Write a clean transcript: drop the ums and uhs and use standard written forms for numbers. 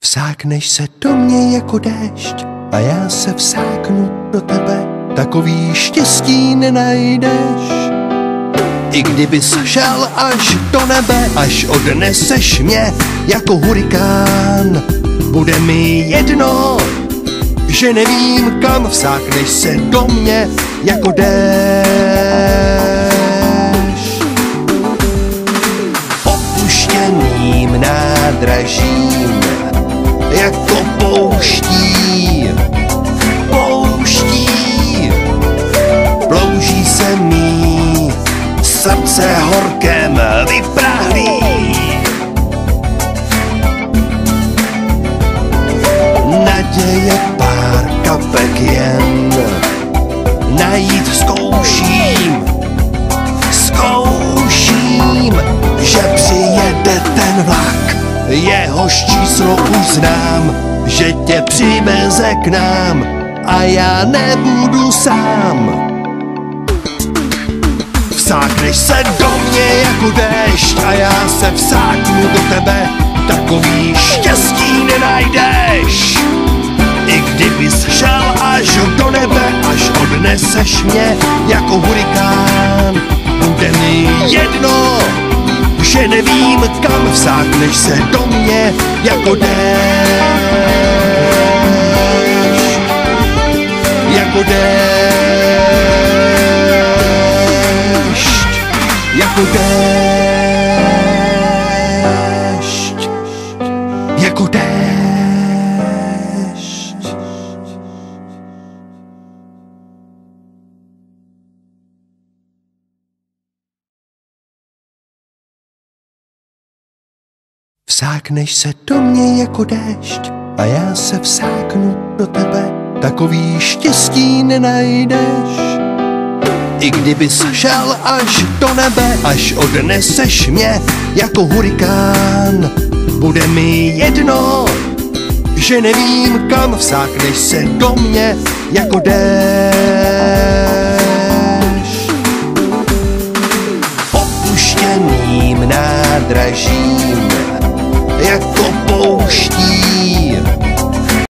Vsákneš se do mě jako déšť a já se vsáknu do tebe. Takový štěstí nenajdeš. I kdybys šel až do nebe, až odneseš mě jako hurikán, bude mi jedno, že nevím kam. Vsákneš se do mě jako déšť. Opuštěným nádražím jako pouští, plouží se mý srdce horkem vyprahlý. Naděje pár kapek jen najít zkouším, že přijede ten vlak, jehož číslo už znám, že tě přiveze k nám a já nebudu sám. Vsákneš se do mě jako déšť a já se vsáknu do tebe. Takový štěstí nenajdeš. I kdybys šel až do nebe, až odneseš mě jako hurikán, bude mi jedno, že nevím kam. Vsákneš se do mě jako déšť, jako déšť, jako déšť, jako déšť. Vsákneš se do mě jako déšť a já se vsáknu do tebe. Takový štěstí nenajdeš. I kdybys šel až do nebe, až odneseš mě jako hurikán, bude mi jedno, že nevím kam. Vsákneš se do mě jako déšť. Opuštěným nádražím jako pouští,